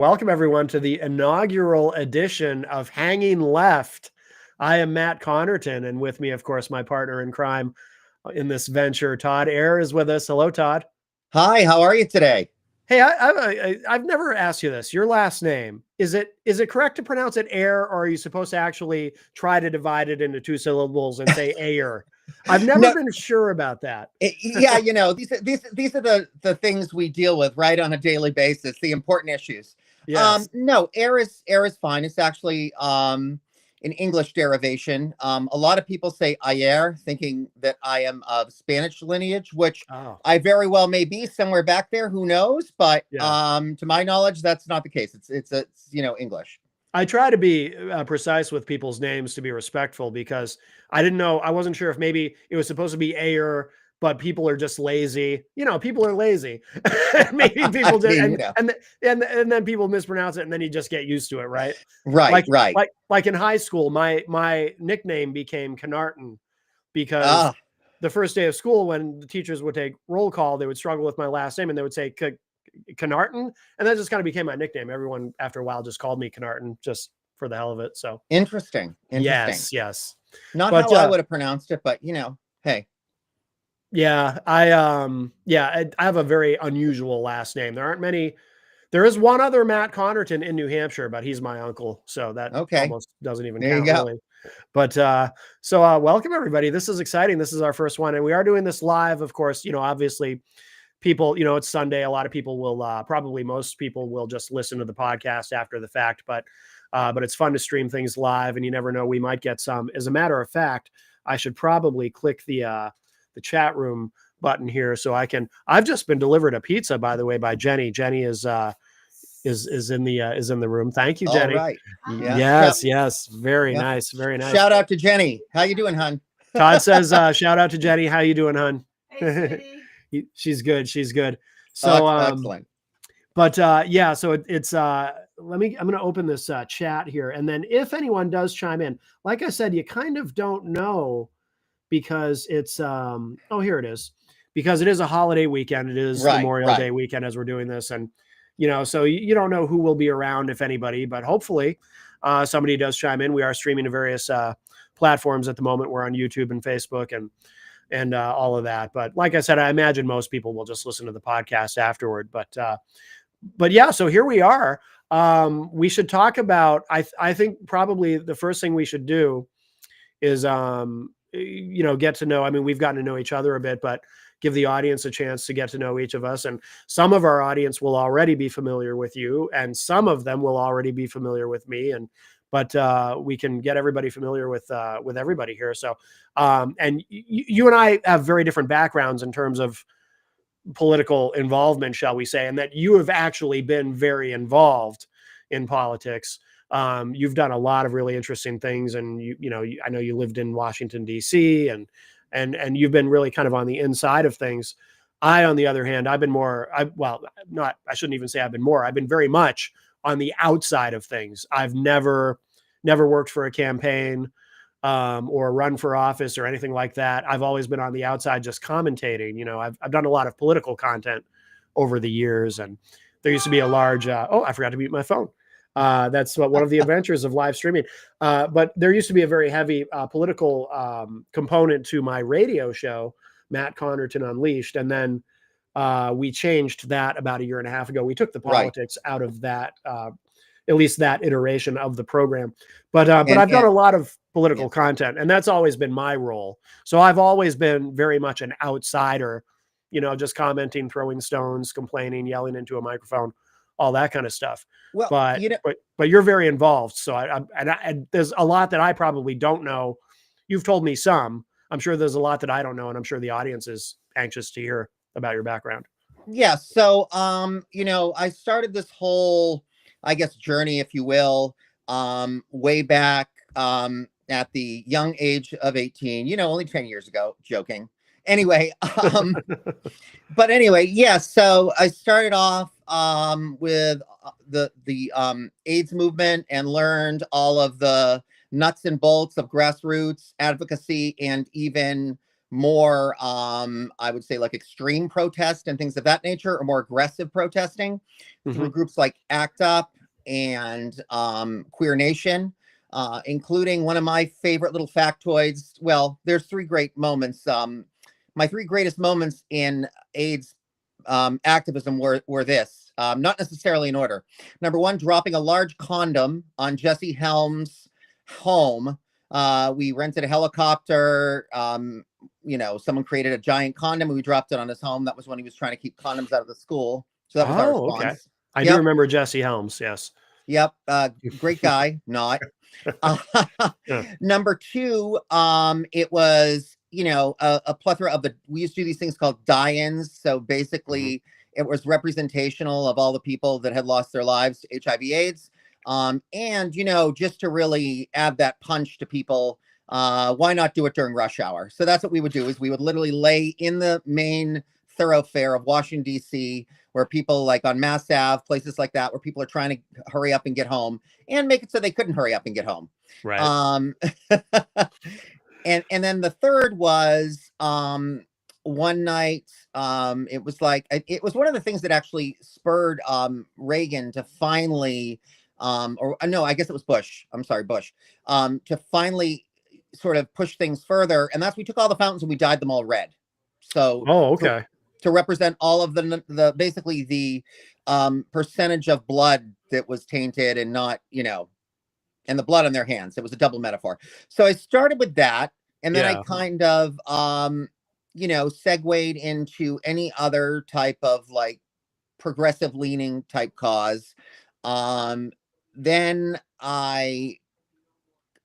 Welcome, everyone, to the inaugural edition of Hanging Left. I am Matt Connarton, and with me, of course, my partner in crime in this venture, Todd Ayer, is with us. Hello, Todd. Hi, how are you today? Hey, I've never asked you this. Your last name, is it correct to pronounce it Ayer, or are you supposed to actually try to divide it into two syllables and say Ayer? I've never No, been sure about that. yeah, these are the things we deal with right on a daily basis, the important issues. Yes. No, air is fine. It's actually an English derivation. A lot of people say Ayer, thinking that I am of Spanish lineage, which Oh, I very well may be somewhere back there. Who knows? But yeah. to my knowledge, that's not the case. It's English. I try to be precise with people's names to be respectful because I didn't know. I wasn't sure if maybe it was supposed to be Ayer, but people are just lazy. People are lazy. Maybe I people did, mean, and then people mispronounce it, and then you just get used to it, right? right, Like right. like in high school, my nickname became Connarton because Ah, the first day of school, when the teachers would take roll call, they would struggle with my last name, and they would say Connarton, and that just kind of became my nickname. Everyone after a while just called me Connarton just for the hell of it. So interesting. yes. Not But how I would have pronounced it, but hey. yeah, I have a very unusual last name. There aren't many. There is one other Matt Connarton in New Hampshire, but he's my uncle, so that Okay. almost doesn't even There you count go. really. But welcome everybody. This is exciting. This is our first one, and we are doing this live, of course. Obviously people, it's Sunday. A lot of people will probably most people will just listen to the podcast after the fact, but it's fun to stream things live, and you never know, we might get some. As a matter of fact, I should probably click the chat room button here so I can. I've just been delivered a pizza, by the way, by Jenny. Jenny is in the room. Thank you, All Jenny. right. Yeah. Yes, very Yeah. nice, very nice. Shout out to Jenny. How you doing, hon? Todd says, shout out to Jenny. How you doing, hon? Hey, She's good. She's good. Oh, So, excellent. but yeah, so it's I'm going to open this chat here, and then if anyone does chime in, like I said, you kind of don't know because it's oh, here it is, because it is a holiday weekend. It is Right, Memorial right. Day weekend as we're doing this, and so you don't know who will be around, if anybody, but hopefully somebody does chime in. We are streaming to various platforms at the moment. We're on YouTube and Facebook and all of that. But like I said, I imagine most people will just listen to the podcast afterward. But yeah, so here we are. We should talk about. I think probably the first thing we should do is get to know. I mean, we've gotten to know each other a bit, but give the audience a chance to get to know each of us. And some of our audience will already be familiar with you, and some of them will already be familiar with me. But we can get everybody familiar with everybody here. So, and you and I have very different backgrounds in terms of political involvement, shall we say, and that you have actually been very involved in politics. You've done a lot of really interesting things, and I know you lived in Washington D.C. and you've been really kind of on the inside of things. I, on the other hand, I've been more. I shouldn't even say I've been more. I've been very much on the outside of things. I've never worked for a campaign or run for office or anything like that. I've always been on the outside, just commentating. I've done a lot of political content over the years, and there used to be a large. Oh, I forgot to mute my phone. That's one of the adventures of live streaming. But there used to be a very heavy political component to my radio show, Matt Connarton Unleashed, and then we changed that about a year and a half ago. We took the Right. politics out of that, at least that iteration of the program. But And I've done and a lot of political yeah. content, and that's always been my role. So I've always been very much an outsider, just commenting, throwing stones, complaining, yelling into a microphone, all that kind of stuff. Well, But you're very involved. So and there's a lot that I probably don't know. You've told me some. I'm sure there's a lot that I don't know, and I'm sure the audience is anxious to hear about your background. yeah. So, I started this whole, I guess, journey, if you will, way back at the young age of 18. Only 10 years ago. Joking. Anyway, but anyway, yeah. So I started off with the AIDS movement and learned all of the nuts and bolts of grassroots advocacy and even more, I would say, like extreme protest and things of that nature, or more aggressive protesting through groups like ACT UP and Queer Nation, including one of my favorite little factoids. Well, there's three great moments. My three greatest moments in AIDS activism were this, not necessarily in order. Number one, dropping a large condom on Jesse Helms' home. We rented a helicopter. Someone created a giant condom and we dropped it on his home. That was when he was trying to keep condoms out of the school. So that was our response. Okay. I do remember Jesse Helms. Yes. Yep. Great guy. Not. Number two, it was, a plethora of we used to do these things called die-ins. So basically it was representational of all the people that had lost their lives to HIV AIDS. And, just to really add that punch to people, why not do it during rush hour? So that's what we would do, is we would literally lay in the main thoroughfare of Washington, D.C., where people, like on Mass Ave, places like that, where people are trying to hurry up and get home, and make it so they couldn't hurry up and get home. Right. And then the third was one night, it was one of the things that actually spurred Reagan to finally, I guess it was Bush. I'm sorry, Bush, to finally sort of push things further. And that's, we took all the fountains and we dyed them all red. So, okay. To represent all of the basically the percentage of blood that was tainted and not, and the blood on their hands. It was a double metaphor. So I started with that, and then I kind of, segued into any other type of like progressive leaning type cause. Then I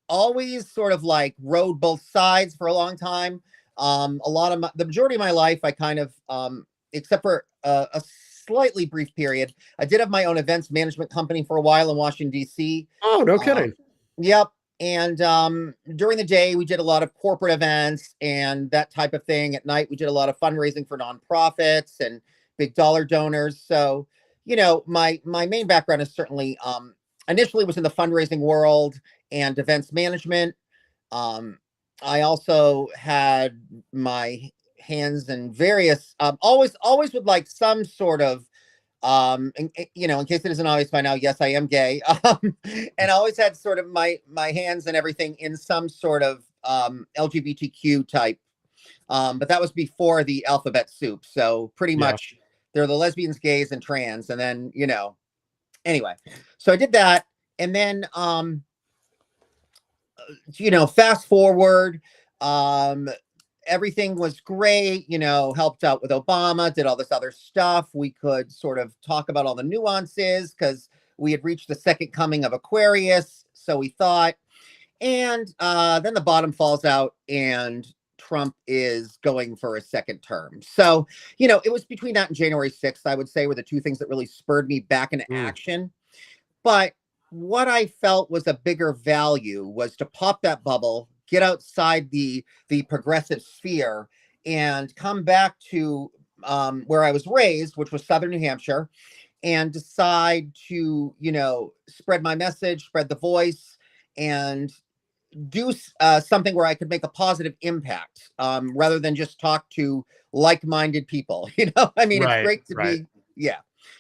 always sort of like rode both sides for a long time. The majority of my life, I kind of, except for a slightly brief period, I did have my own events management company for a while in Washington, D.C. Oh, no kidding. Yep. And during the day, we did a lot of corporate events and that type of thing. At night, we did a lot of fundraising for nonprofits and big dollar donors. So, my main background is certainly initially was in the fundraising world and events management. I also had my hands in various, always with like some sort of, in case it isn't obvious by now, yes, I am gay. And I always had sort of my hands and everything in some sort of LGBTQ type. But that was before the alphabet soup. So pretty much they're the lesbians, gays, and trans. And then, anyway, so I did that. And then, fast forward, everything was great, helped out with Obama, did all this other stuff. We could sort of talk about all the nuances because we had reached the second coming of Aquarius, so we thought. And then the bottom falls out and Trump is going for a second term. So, it was between that and January 6th, I would say, were the two things that really spurred me back into action. But what I felt was a bigger value was to pop that bubble, get outside the progressive sphere, and come back to where I was raised, which was Southern New Hampshire, and decide to, spread my message, spread the voice, and do something where I could make a positive impact, rather than just talk to like-minded people. I mean, it's great to be,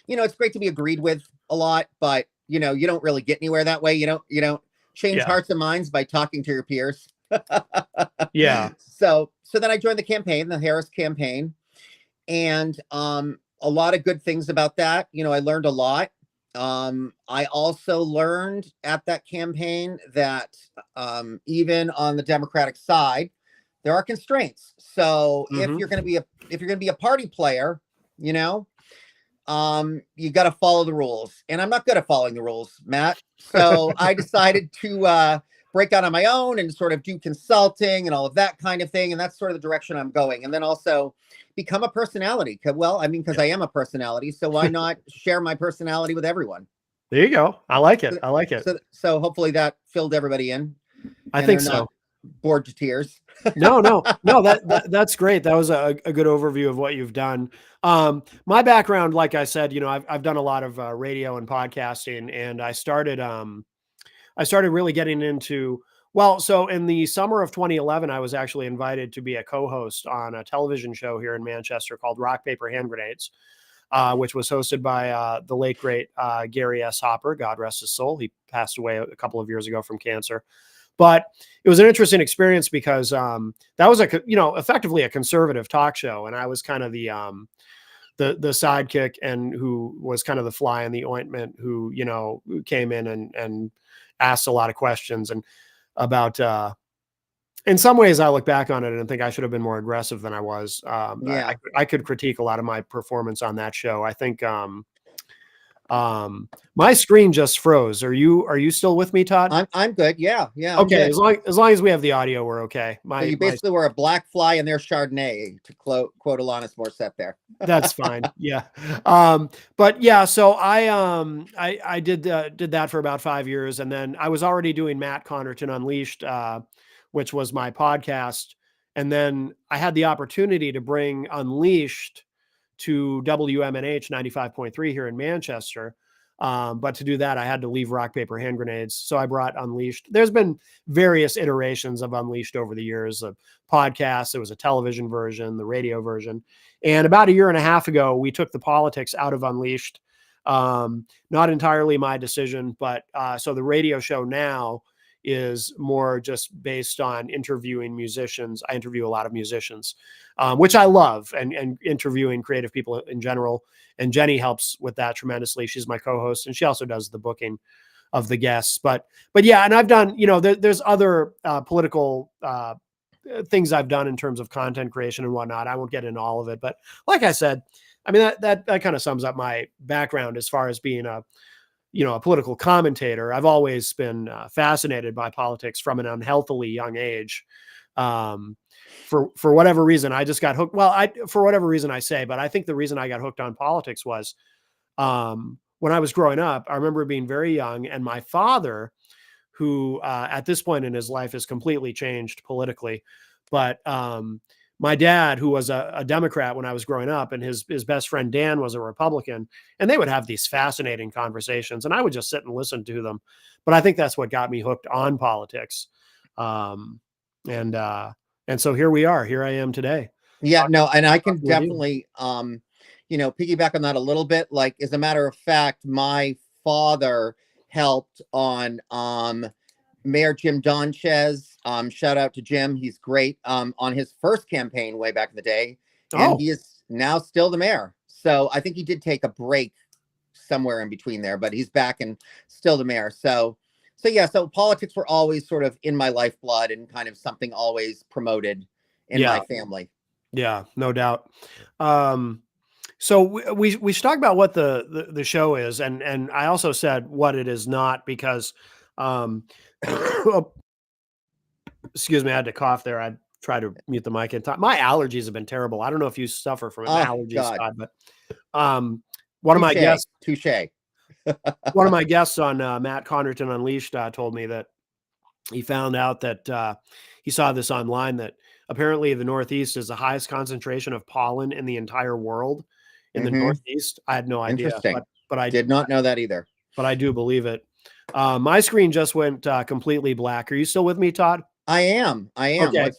it's great to be agreed with a lot, but you don't really get anywhere that way. You don't change hearts and minds by talking to your peers. So then I joined the campaign, the Harris campaign, and a lot of good things about that. I learned a lot. I also learned at that campaign that even on the Democratic side, there are constraints. So if you're going to be a party player, you got to follow the rules, and I'm not good at following the rules, Matt. So I decided to break out on my own and sort of do consulting and all of that kind of thing. And that's sort of the direction I'm going. And then also become a personality. Because I am a personality. So why not share my personality with everyone? There you go. I like it. I like it. So hopefully that filled everybody in. I think so. Bored to tears. No, that's great. That was a good overview of what you've done. My background, like I said, I've done a lot of radio and podcasting, and I started really getting into Well, so in the summer of 2011, I was actually invited to be a co-host on a television show here in Manchester called Rock, Paper, Hand Grenades, which was hosted by the late, great Gary S. Hopper, God rest his soul. He passed away a couple of years ago from cancer. But it was an interesting experience because that was effectively a conservative talk show. And I was kind of the sidekick and who was kind of the fly in the ointment who, came in and asked a lot of questions and about, in some ways I look back on it and think I should have been more aggressive than I was. Yeah. I could critique a lot of my performance on that show. I think, my screen just froze. Are you still with me, Todd? I'm good. Yeah. Yeah. I'm Okay. good. As long as we have the audio, we're okay. So you basically were a black fly in their Chardonnay, to quote Alanis Morissette there. That's fine. Yeah. But yeah, so I did that for about 5 years. And then I was already doing Matt Connarton Unleashed, which was my podcast. And then I had the opportunity to bring Unleashed to WMNH 95.3 here in Manchester. But to do that, I had to leave Rock, Paper, Hand Grenades. So I brought Unleashed. There's been various iterations of Unleashed over the years, of podcasts. There was a television version, the radio version. And about a year and a half ago, we took the politics out of Unleashed. Not entirely my decision, but so the radio show now is more just based on interviewing musicians. I interview a lot of musicians, which I love, and interviewing creative people in general. And Jenny helps with that tremendously. She's my co-host, and she also does the booking of the guests. But yeah, and I've done, there's other political things I've done in terms of content creation and whatnot. I won't get into all of it, but like I said, I mean, that kind of sums up my background as far as being a political commentator. I've always been fascinated by politics from an unhealthily young age. For whatever reason, I just got hooked. Well, for whatever reason I say, but I think the reason I got hooked on politics was when I was growing up. I remember being very young, and my father, who at this point in his life has completely changed politically, but my dad, who was a Democrat when I was growing up, and his best friend Dan was a Republican, and they would have these fascinating conversations, and I would just sit and listen to them. But I think that's what got me hooked on politics. And so here we are. Here I am today. Yeah, no, and I can definitely, piggyback on that a little bit. Like, as a matter of fact, my father helped on Mayor Jim Donchez. Shout out to Jim. He's great. On his first campaign way back in the day. And he is now still the mayor. So I think he did take a break somewhere in between there, but he's back and still the mayor. So yeah, so politics were always sort of in my lifeblood and kind of something always promoted in my family. Yeah, no doubt. So we should talk about what the show is, and I also said what it is not, because excuse me, I had to cough there. I tried to mute the mic in time. My allergies have been terrible. I don't know if you suffer from allergies, Todd, but one of my guests, one of my guests on Matt Connarton Unleashed told me that he found out that he saw this online, that apparently the Northeast is the highest concentration of pollen in the entire world. In the Northeast, I had no idea. Interesting. But I did not know that either. But I do believe it. My screen just went completely black. Are you still with me, Todd? I am. Okay.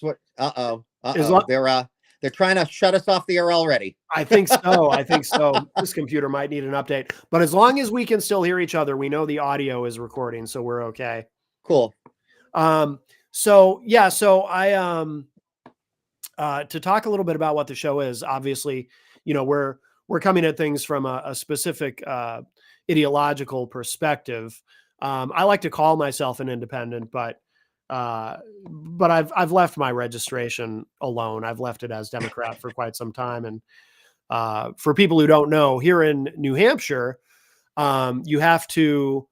They're trying to shut us off the air already. I think so. This computer might need an update, but as long as we can still hear each other, we know the audio is recording, so we're okay. Cool. So I to talk a little bit about what the show is. Obviously, we're coming at things from a specific ideological perspective. I like to call myself an independent, but I've left my registration alone. I've left it as Democrat for quite some time. And for people who don't know, here in New Hampshire, you have to,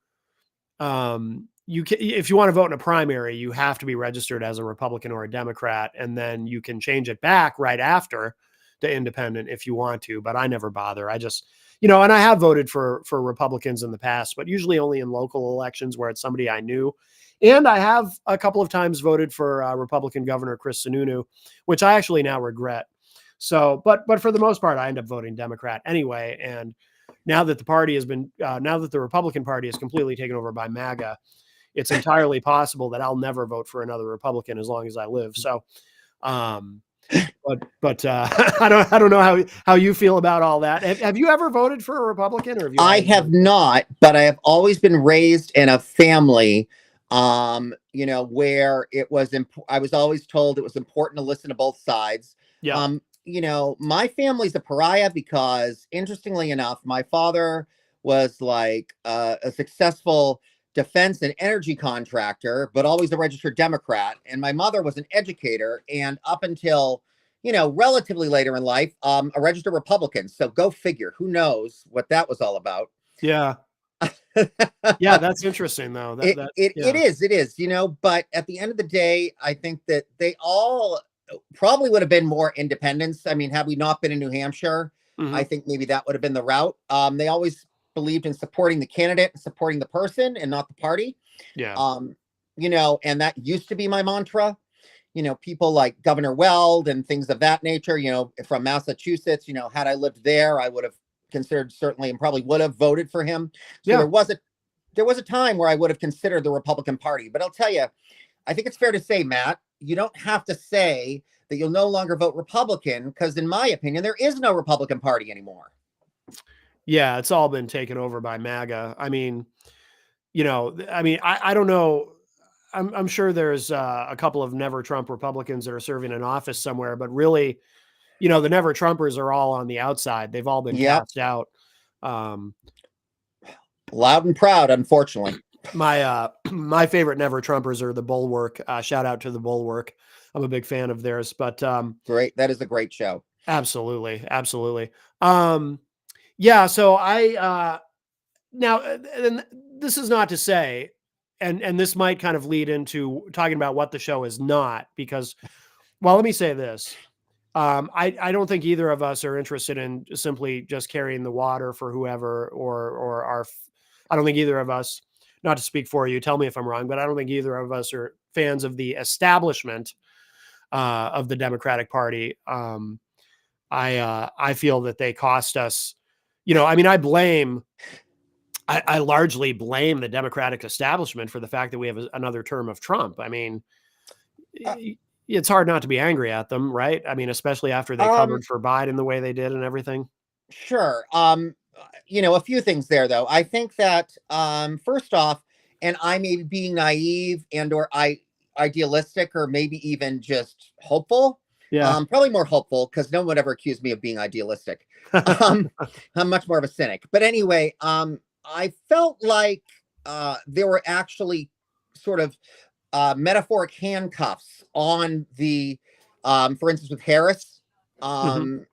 if you want to vote in a primary, you have to be registered as a Republican or a Democrat, and then you can change it back right after to independent if you want to. But I never bother. I just, and I have voted for Republicans in the past, but usually only in local elections where it's somebody I knew. And I have a couple of times voted for Republican Governor Chris Sununu, which I actually now regret. So, but for the most part, I end up voting Democrat anyway. And now that the party has been, now that the Republican Party is completely taken over by MAGA, it's entirely possible that I'll never vote for another Republican as long as I live. So, but I don't know how you feel about all that. Have you ever voted for a Republican, or have you I always have voted? not, but I have always been raised in a family, where I was always told it was important to listen to both sides. Yeah. My family's a pariah because, interestingly enough, my father was like a successful defense and energy contractor, but always a registered Democrat. And my mother was an educator, and up until relatively later in life, a registered Republican. So go figure. Who knows what that was all about? Yeah. Yeah. That's interesting though. It Yeah. is, but at the end of the day, I think that they all probably would have been more independents. I mean, had we not been in New Hampshire, I Hmm. think maybe that would have been the route. They always believed in supporting the candidate, supporting the person, and not the party. Yeah. Um, and that used to be my mantra. People like Governor Weld and things of that nature, from Massachusetts, had I lived there, I would have considered, certainly, and probably would have voted for him. So Yeah. there was a time where I would have considered the Republican Party. But I'll tell you, I think it's fair to say, Matt, you don't have to say that you'll no longer vote Republican, because in my opinion, there is no Republican Party anymore. Yeah. It's all been taken over by MAGA. I mean, I don't know. I'm sure there's a couple of never Trump Republicans that are serving in office somewhere, but really, the never Trumpers are all on the outside. They've all been Yep. cast out. Um, Loud and proud, unfortunately. my favorite never Trumpers are the Bulwark. Shout out to the Bulwark. I'm a big fan of theirs, but Great. That is a great show. absolutely, absolutely. Yeah. So now, and this is not to say, and this might kind of lead into talking about what the show is not, because, well, let me say this. I don't think either of us are interested in simply just carrying the water for whoever or I don't think either of us, not to speak for you, tell me if I'm wrong, but I don't think either of us are fans of the establishment of the Democratic Party. I feel that they cost us, I largely blame the Democratic establishment for the fact that we have another term of Trump. I mean, Uh, it's hard not to be angry at them, right? I mean, especially after they um, covered for Biden the way they did and everything. sure. A few things there, though. I think that, first off, and I may be being naive and or idealistic, or maybe even just hopeful. Yeah. Probably more hopeful, because no one would ever accuse me of being idealistic. Um, I'm much more of a cynic. But anyway, I felt like there were actually sort of metaphoric handcuffs on for instance, with Harris. Hmm. Um,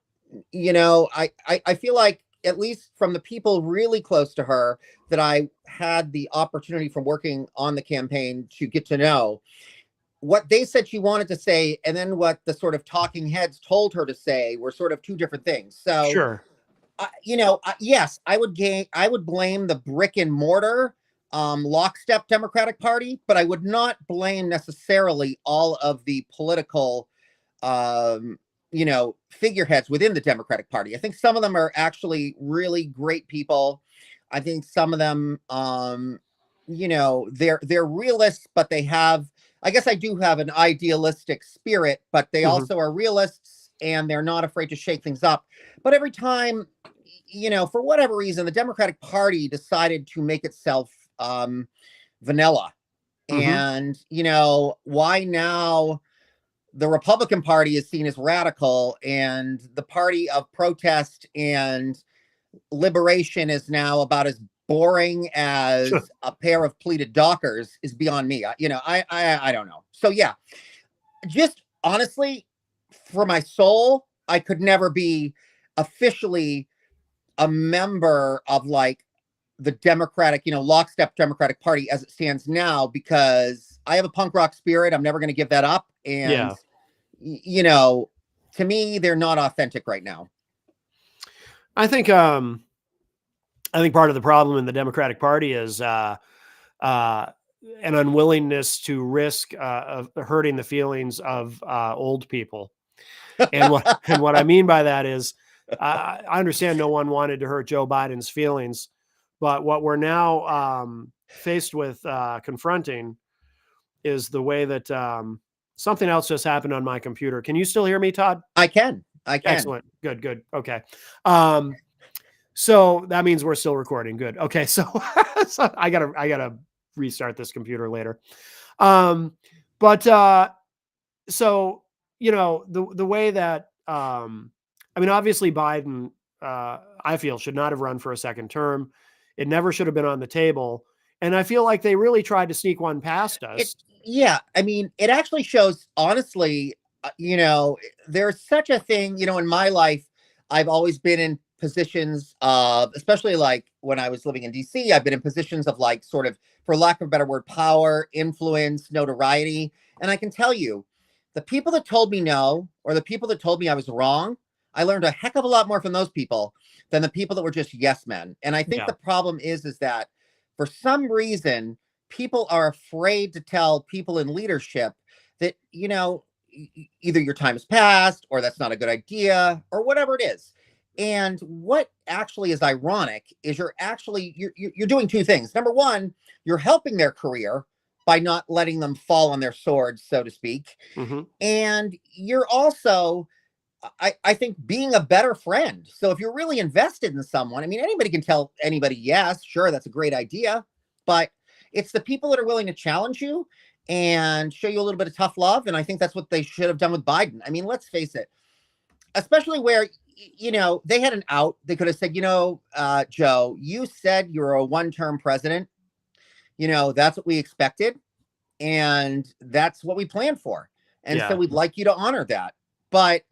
I feel like, at least from the people really close to her that I had the opportunity from working on the campaign to get to know, what they said she wanted to say and then what the sort of talking heads told her to say were sort of two different things. So, Sure. yes, I would blame the brick and mortar, lockstep Democratic Party, but I would not blame necessarily all of the political, figureheads within the Democratic Party. I think some of them are actually really great people. I think some of them, they're realists, but they have, I guess I do have an idealistic spirit, but they Hmm. also are realists and they're not afraid to shake things up. But every time, for whatever reason, the Democratic Party decided to make itself vanilla. Hmm. And, why now the Republican Party is seen as radical and the party of protest and liberation is now about as boring Sure. as a pair of pleated dockers is beyond me. I don't know. So yeah, just honestly, for my soul, I could never be officially a member of like the Democratic, lockstep Democratic Party as it stands now, because I have a punk rock spirit. I'm never going to give that up. And, Yeah. to me, they're not authentic right now. I think, part of the problem in the Democratic Party is, uh, an unwillingness to risk of hurting the feelings of old people. And what I mean by that is, I understand no one wanted to hurt Joe Biden's feelings, but what we're now faced with confronting is the way that something else just happened on my computer. Can you still hear me, Todd? I can. Excellent. Good. Okay. So that means we're still recording. Good. Okay. So, so I gotta restart this computer later. But so, the way that, I mean, obviously Biden, I feel, should not have run for a second term. It never should have been on the table. And I feel like they really tried to sneak one past us. Yeah. I mean, it actually shows, honestly, there's such a thing, in my life, I've always been in positions of, especially like when I was living in DC, I've been in positions of like sort of, for lack of a better word, power, influence, notoriety. And I can tell you, the people that told me no, or the people that told me I was wrong, I learned a heck of a lot more from those people than the people that were just yes men. And I think the problem is that for some reason, people are afraid to tell people in leadership that, either your time has passed or that's not a good idea or whatever it is. And what actually is ironic is you're doing two things. Number one, you're helping their career by not letting them fall on their swords, so to speak. Mm-hmm. And you're also, I think, being a better friend. So if you're really invested in someone, I mean, anybody can tell anybody, yes, sure, that's a great idea. But it's the people that are willing to challenge you and show you a little bit of tough love. And I think that's what they should have done with Biden. I mean, let's face it, especially where, they had an out. They could have said, Joe, you said you're a one-term president. That's what we expected. And that's what we planned for. And so we'd like you to honor that. But,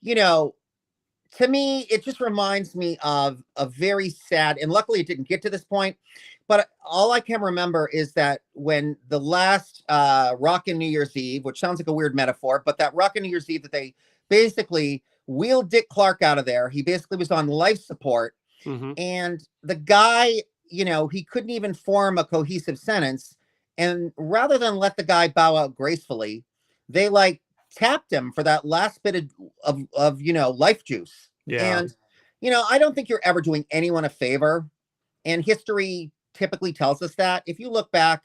to me, it just reminds me of a very sad, and luckily it didn't get to this point, but all I can remember is that when the last Rockin' New Year's Eve, which sounds like a weird metaphor, but that Rockin' New Year's Eve that they basically wheeled Dick Clark out of there, he basically was on life support. Mm-hmm. And the guy, he couldn't even form a cohesive sentence. And rather than let the guy bow out gracefully, they like tapped him for that last bit of life juice. Yeah. And, I don't think you're ever doing anyone a favor. And history typically tells us that. If you look back,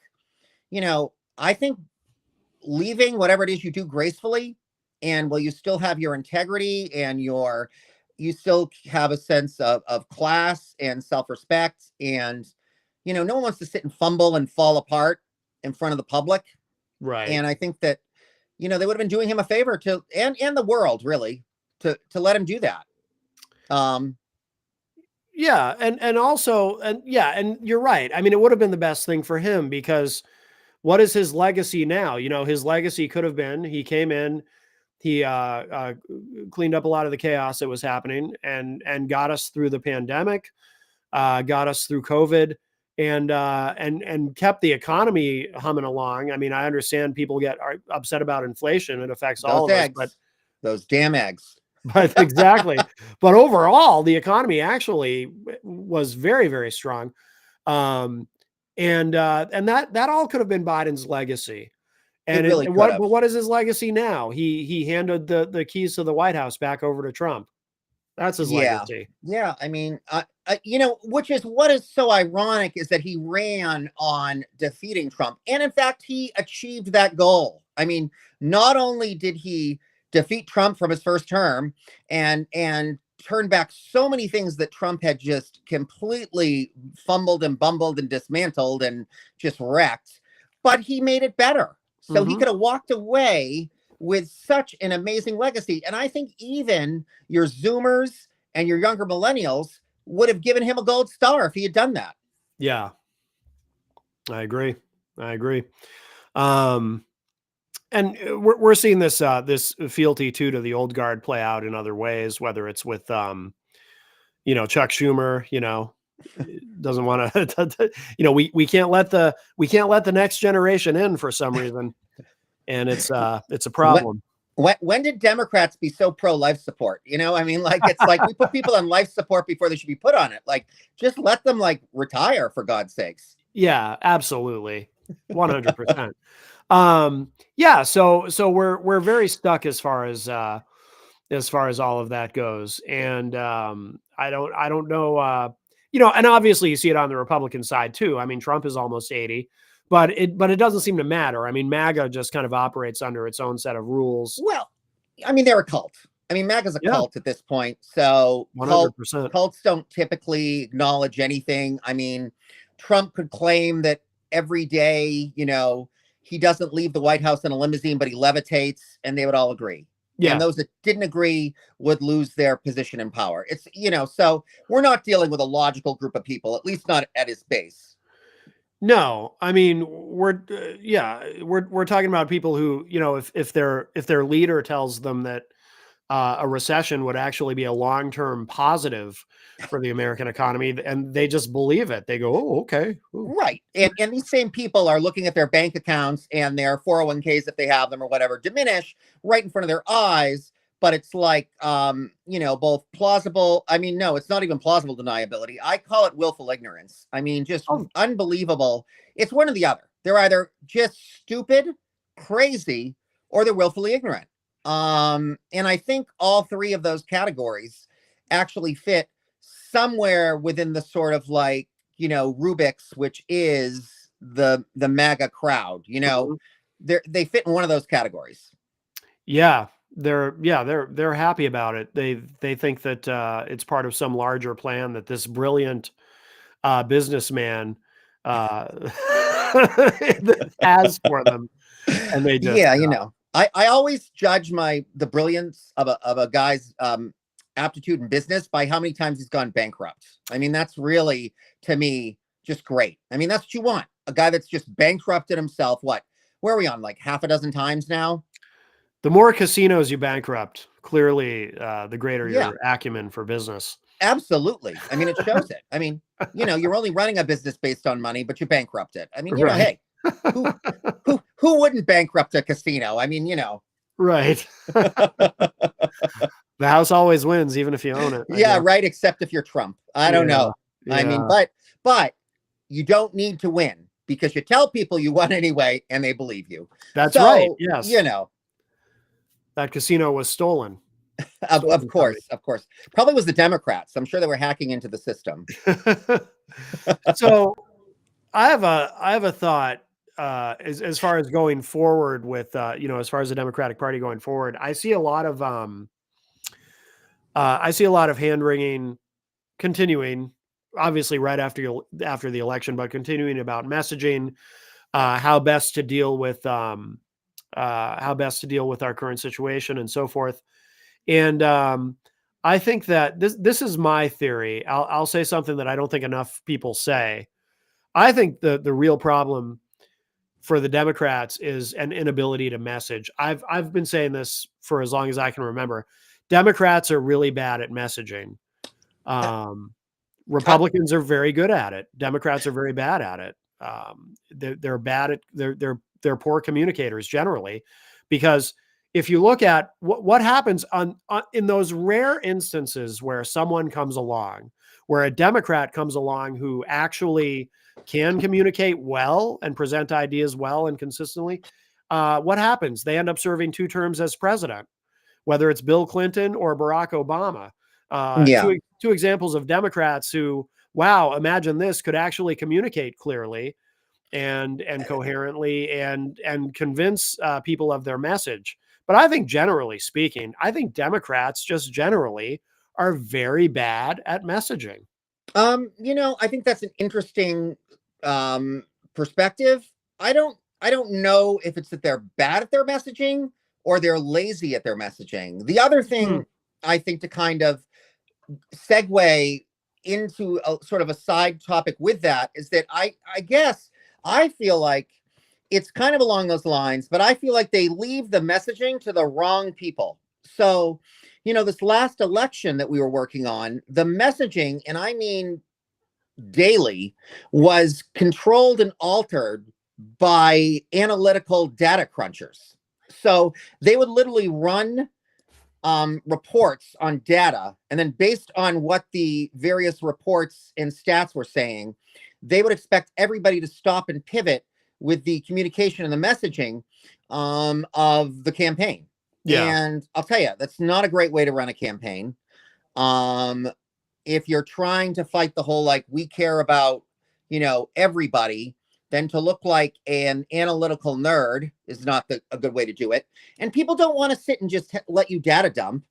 I think leaving whatever it is you do gracefully, and you still have your integrity and you still have a sense of class and self-respect. And, no one wants to sit and fumble and fall apart in front of the public. Right. And I think that, they would have been doing him a favor and the world really to let him do that. Yeah. And also, and you're right. I mean, it would have been the best thing for him, because what is his legacy now? His legacy could have been, he came in, he cleaned up a lot of the chaos that was happening and got us through the pandemic, got us through COVID, and kept the economy humming along. I mean, I understand people are upset about inflation. It affects all of us, but those damn eggs. But exactly. But overall, the economy actually was very, very strong. And that all could have been Biden's legacy. And really what is his legacy now? He handed the keys to the White House back over to Trump. That's his legacy. Yeah. I mean, which is what is so ironic is that he ran on defeating Trump. And in fact, he achieved that goal. I mean, not only did he defeat Trump from his first term and turn back so many things that Trump had just completely fumbled and bumbled and dismantled and just wrecked, but he made it better. So he could have walked away with such an amazing legacy. And I think even your Zoomers and your younger millennials would have given him a gold star if he had done that. Yeah, I agree. And we're seeing this fealty too to the old guard play out in other ways, whether it's with Chuck Schumer, doesn't want to, we can't let the next generation in for some reason, and it's a problem. When did Democrats be so pro life support? I mean, like, it's like we put people on life support before they should be put on it. Like, just let them retire, for God's sakes. Yeah, absolutely. 100%. Yeah. So we're very stuck as far as all of that goes. And, I don't know. and obviously you see it on the Republican side too. I mean, Trump is almost 80, but it doesn't seem to matter. I mean, MAGA just kind of operates under its own set of rules. Well, I mean, they're a cult. I mean, MAGA's a Yeah, cult at this point. So 100%. cults don't typically acknowledge anything. I mean, Trump could claim that every day, he doesn't leave the White House in a limousine, but he levitates, and they would all agree. Yeah. And those that didn't agree would lose their position in power. It's, so we're not dealing with a logical group of people, at least not at his base. No, I mean, we're talking about people who, if their leader tells them that a recession would actually be a long-term positive for the American economy, and they just believe it. They go, "Oh, okay." Ooh. Right. And these same people are looking at their bank accounts and their 401ks, if they have them or whatever, diminish right in front of their eyes. But it's like, both plausible. I mean, no, it's not even plausible deniability. I call it willful ignorance. I mean, just unbelievable. It's one or the other. They're either just stupid, crazy, or they're willfully ignorant. And I think all three of those categories actually fit somewhere within the sort of like, Rubik's, which is the MAGA crowd. They fit in one of those categories. Yeah, they're happy about it. They think that it's part of some larger plan that this brilliant businessman has for them, and they just I always judge the brilliance of a guy's aptitude in business by how many times he's gone bankrupt. I mean, that's really, to me, just great. I mean, that's what you want. A guy that's just bankrupted himself. Where are we on? Like half a dozen times now? The more casinos you bankrupt, clearly, the greater your acumen for business. Absolutely. I mean, it shows it. I mean, you're only running a business based on money, but you bankrupt it. I mean, Right. hey, who wouldn't bankrupt a casino? I mean, Right. The house always wins, even if you own it. Yeah, right. Except if you're Trump. I don't know. Yeah. I mean, but you don't need to win because you tell people you won anyway, and they believe you. That's right. Yes. That casino was stolen. Of course. Probably was the Democrats. I'm sure they were hacking into the system. So I have a thought as far as going forward with, as far as the Democratic Party going forward. I see a lot of hand wringing continuing, obviously right after the election, but continuing about messaging, how best to deal with our current situation and so forth. And I think that this is my theory. I'll say something that I don't think enough people say. I think the real problem for the Democrats is an inability to message. I've been saying this for as long as I can remember. Democrats are really bad at messaging. Republicans are very good at it. Democrats are very bad at it. They're bad at they're poor communicators generally, because if you look at what happens in those rare instances where someone comes along, where a Democrat comes along who actually can communicate well and present ideas well and consistently, what happens? They end up serving 2 terms as president, whether it's Bill Clinton or Barack Obama. Two examples of Democrats who, wow, imagine this, could actually communicate clearly and coherently and convince people of their message. But I think generally speaking, Democrats just generally are very bad at messaging. I think that's an interesting perspective. I don't know if it's that they're bad at their messaging or they're lazy at their messaging. The other thing I think, to kind of segue into a sort of a side topic with that, is that I guess I feel like it's kind of along those lines, but I feel like they leave the messaging to the wrong people. So, this last election that we were working on, the messaging, and I mean daily, was controlled and altered by analytical data crunchers. So they would literally run reports on data, and then based on what the various reports and stats were saying, they would expect everybody to stop and pivot with the communication and the messaging of the campaign. Yeah. And I'll tell you, that's not a great way to run a campaign. if you're trying to fight the whole, like, we care about, everybody, then to look like an analytical nerd is not a good way to do it. And people don't want to sit and just let you data dump,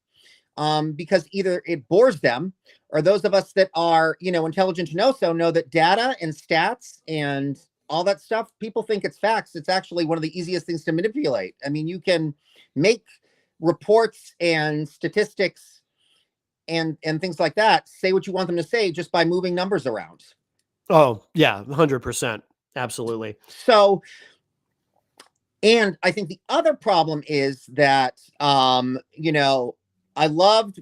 because either it bores them, or those of us that are, intelligent to know that data and stats and all that stuff, people think it's facts. It's actually one of the easiest things to manipulate. I mean, you can make reports and statistics and things like that say what you want them to say just by moving numbers around. Oh, yeah, 100%. Absolutely. So, and I think the other problem is that, I loved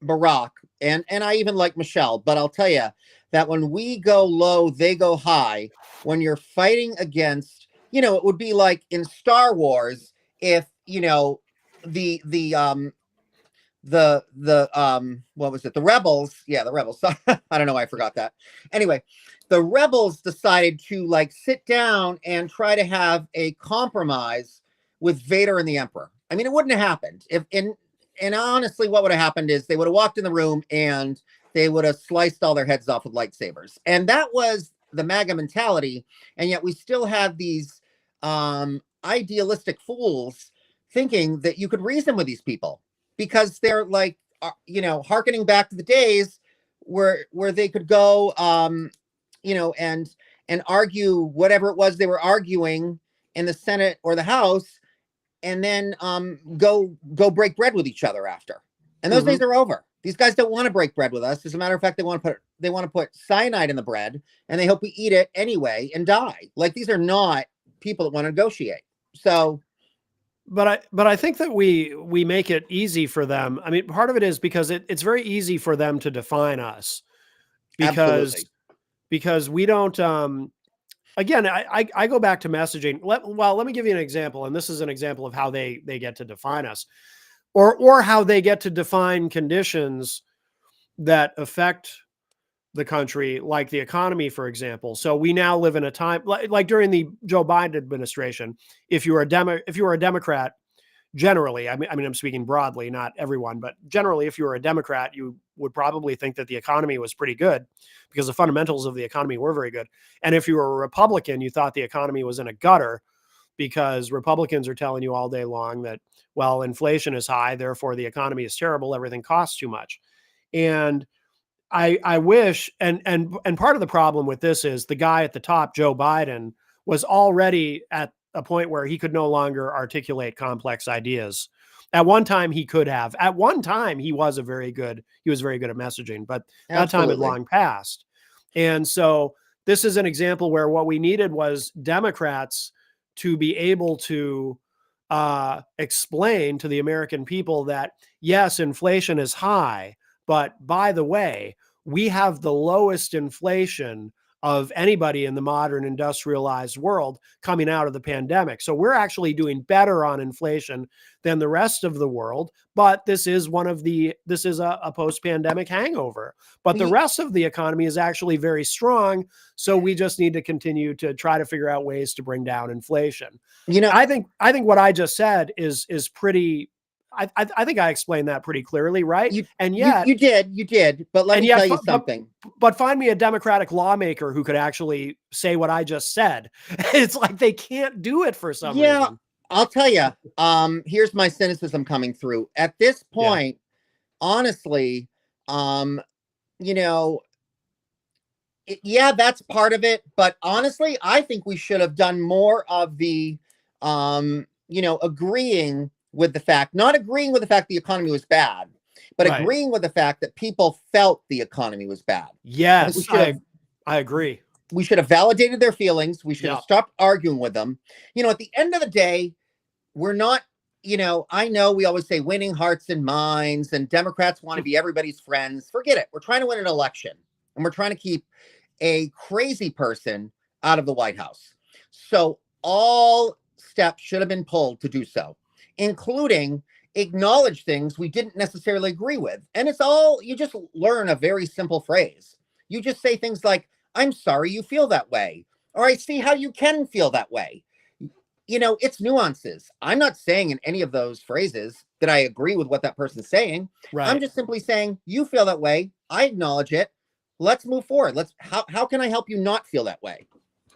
Barack and I even like Michelle, but I'll tell you that when we go low, they go high. When you're fighting against, it would be like in Star Wars, if, the what was it, the rebels, the rebels, I don't know why I forgot that. Anyway, the rebels decided to, like, sit down and try to have a compromise with Vader and the Emperor. I mean, it wouldn't have happened if and honestly, what would have happened is they would have walked in the room and they would have sliced all their heads off with lightsabers. And that was the MAGA mentality. And yet we still have these idealistic fools thinking that you could reason with these people, because they're like, hearkening back to the days where they could go, and argue whatever it was they were arguing in the Senate or the House, and then go break bread with each other after. And those days are over. These guys don't want to break bread with us. As a matter of fact, they want to put cyanide in the bread, and they hope we eat it anyway and die. Like, these are not people that want to negotiate. So, but I think that we make it easy for them. I mean, part of it is because it's very easy for them to define us, because we don't. Again, I go back to messaging. Let me give you an example, and this is an example of how they get to define us, or how they get to define conditions that affect the country, like the economy, for example. So we now live in a time like during the Joe Biden administration. If you were a Democrat, generally, I mean, I'm speaking broadly, not everyone, but generally, if you were a Democrat, you would probably think that the economy was pretty good because the fundamentals of the economy were very good. And if you were a Republican, you thought the economy was in a gutter because Republicans are telling you all day long that, well, inflation is high, therefore the economy is terrible, everything costs too much. And I wish, and part of the problem with this is the guy at the top, Joe Biden, was already at a point where he could no longer articulate complex ideas. At one time he could have. At one time he was very good at messaging, but that time had long passed. And so this is an example where what we needed was Democrats to be able to explain to the American people that, yes, inflation is high, but by the way, we have the lowest inflation of anybody in the modern industrialized world coming out of the pandemic. So we're actually doing better on inflation than the rest of the world, but this is a post-pandemic hangover. But the rest of the economy is actually very strong. So we just need to continue to try to figure out ways to bring down inflation. I think what I just said is pretty, I think I explained that pretty clearly, right? You did. But let me tell you something. But find me a Democratic lawmaker who could actually say what I just said. It's like they can't do it for some reason. I'll tell you. Here's my cynicism coming through. At this point, honestly, that's part of it. But honestly, I think we should have done more of the, agreeing with the fact, not agreeing with the fact the economy was bad, but agreeing with the fact that people felt the economy was bad. Yes, I agree. We should have validated their feelings. We should have stopped arguing with them. At the end of the day, we're not, I know we always say winning hearts and minds, and Democrats want to be everybody's friends. Forget it. We're trying to win an election, and we're trying to keep a crazy person out of the White House. So all steps should have been pulled to do so, including acknowledge things we didn't necessarily agree with. And it's all, you just learn a very simple phrase. You just say things like, I'm sorry you feel that way, or I see how you can feel that way. it's nuances. I'm not saying in any of those phrases that I agree with what that person's saying. I'm Right. just simply saying, you feel that way. I acknowledge it. Let's move forward. How can I help you not feel that way?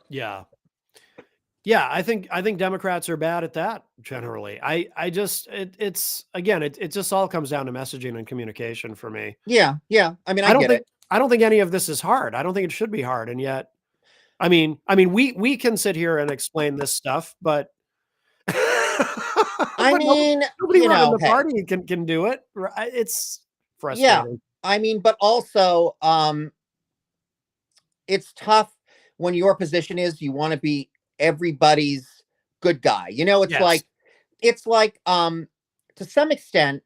Yeah. Yeah, I think Democrats are bad at that generally. I just it's again it just all comes down to messaging and communication for me. Yeah, yeah. I mean, I I don't get think it. I don't think any of this is hard. I don't think it should be hard, and yet we can sit here and explain this stuff, but I but mean, nobody running the hey, party can do it. It's yeah. frustrating. I mean, but also, it's tough when your position is you want to be everybody's good guy. It's Yes. like to some extent,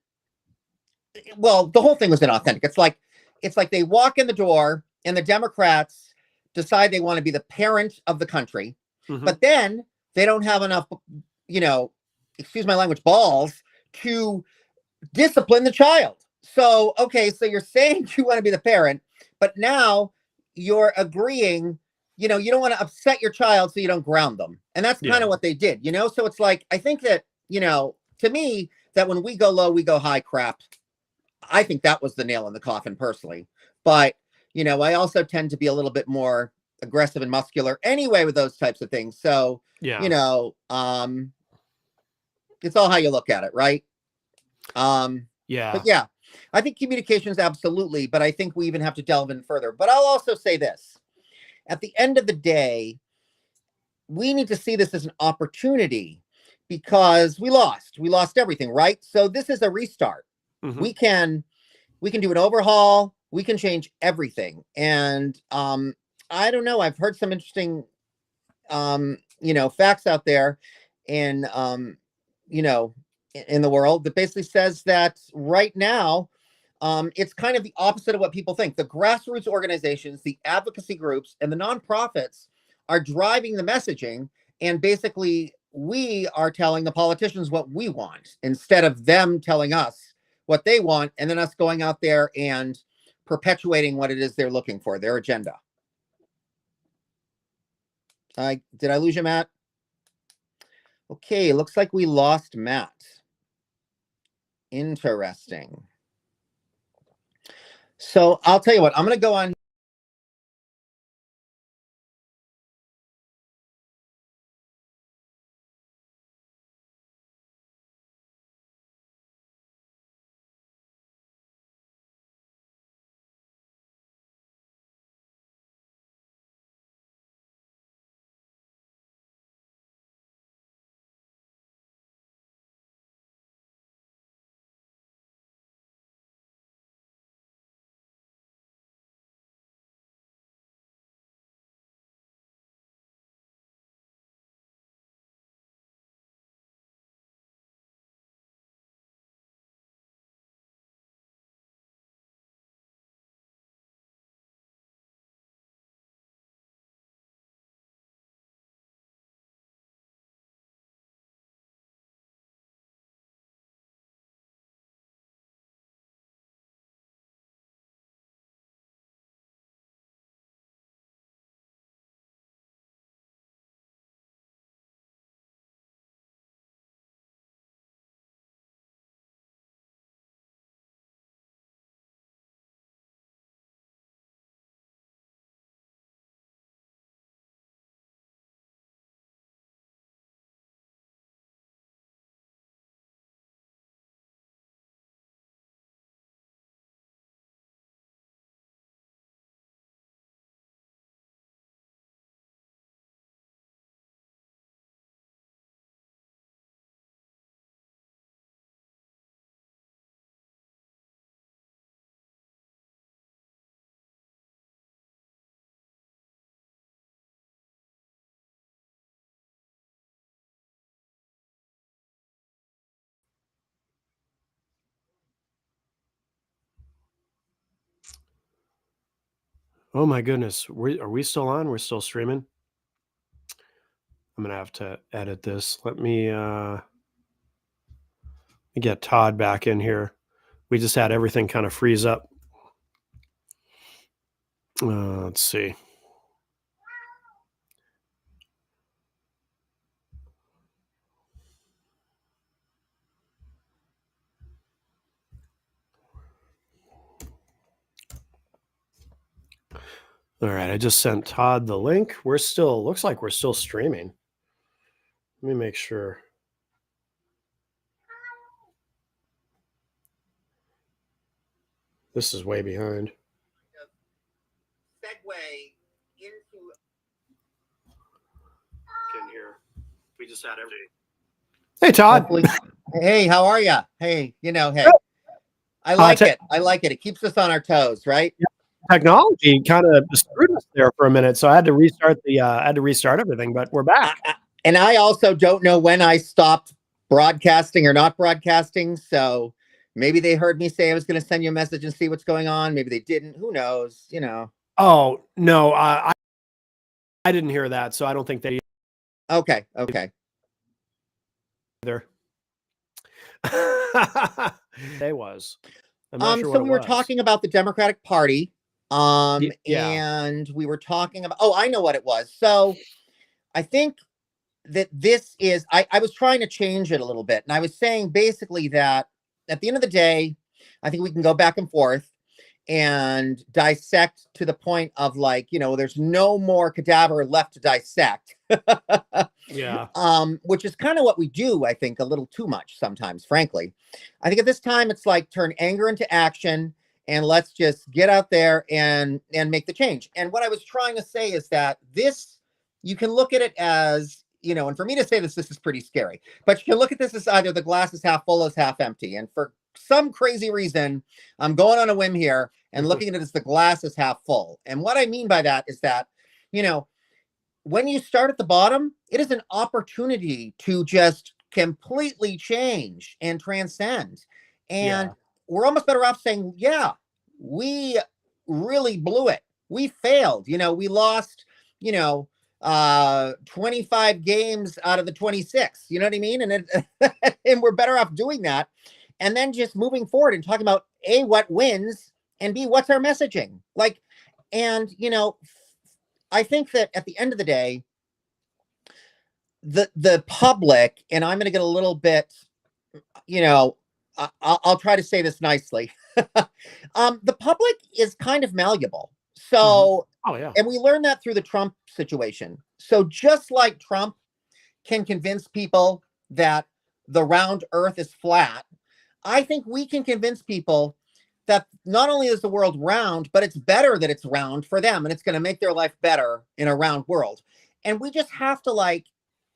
well, the whole thing was inauthentic. It's like they walk in the door and the Democrats decide they want to be the parent of the country, Mhm. but then they don't have enough, you know, excuse my language, balls to discipline the child. So, okay, so you're saying you want to be the parent, but now you're agreeing, you don't want to upset your child so you don't ground them. And that's kind Yeah. of what they did. So it's like, I think that, to me, that when we go low, we go high crap. I think that was the nail in the coffin personally. But, I also tend to be a little bit more aggressive and muscular anyway with those types of things. So, you Yeah. know, it's all how you look at it, right? But Yeah. yeah, I think communications absolutely, but I think we even have to delve in further. But I'll also say this: at the end of the day, we need to see this as an opportunity because we lost everything, right? So this is a restart. Mhm. We can do an overhaul. We can change everything, and I don't know. I've heard some interesting facts out there in you know, in the world that basically says that right now, it's kind of the opposite of what people think. The grassroots organizations, the advocacy groups, and the nonprofits are driving the messaging, and basically we are telling the politicians what we want instead of them telling us what they want, and then us going out there and perpetuating what it is they're looking for, their agenda. Did I lose you, Matt? Okay, looks like we lost Matt. Interesting. So I'll tell you what, I'm going to go on. Oh my goodness. Are we still on? We're still streaming? I'm gonna have to edit this. Let me get Todd back in here. We just had everything kind of freeze up. Let's see. All right, I just sent Todd the link. We're still, looks like we're still streaming. Let me make sure. This is way behind. Segue into. Can hear. We just had everything. Hey, Todd. Hopefully. Hey, how are you? Hey, hey. I like it. I like it. It keeps us on our toes, right? Yeah. Technology kind of screwed us there for a minute, so I had to restart everything, but we're back. And I also don't know when I stopped broadcasting or not broadcasting, so maybe they heard me say I was going to send you a message and see what's going on. Maybe they didn't. Who knows? Oh no, I didn't hear that, so I don't think they. Okay. Either. They was. So we were talking about the Democratic Party. Yeah. And we were talking about. Oh, I know what it was. So I think that this is. I was trying to change it a little bit, and I was saying basically that at the end of the day, I think we can go back and forth and dissect to the point of there's no more cadaver left to dissect. Yeah. Which is kind of what we do, I think, a little too much sometimes, frankly. I think at this time it's like turn anger into action and let's just get out there and make the change. And what I was trying to say is that this, you can look at it as, and for me to say this is pretty scary, but you can look at this as either the glass is half full or half empty. And for some crazy reason, I'm going on a whim here and looking at it as the glass is half full. And what I mean by that is that, when you start at the bottom, it is an opportunity to just completely change and transcend. And we're almost better off saying, yeah, we really blew it. We failed. We lost, 25 games out of the 26. You know what I mean? And and we're better off doing that. And then just moving forward and talking about A, what wins, and B, what's our messaging? I think that at the end of the day, the public, and I'm going to get a little bit, I'll try to say this nicely. The public is kind of malleable. So, oh yeah, and we learned that through the Trump situation. So just like Trump can convince people that the round earth is flat, I think we can convince people that not only is the world round, but it's better that it's round for them, and it's going to make their life better in a round world. And we just have to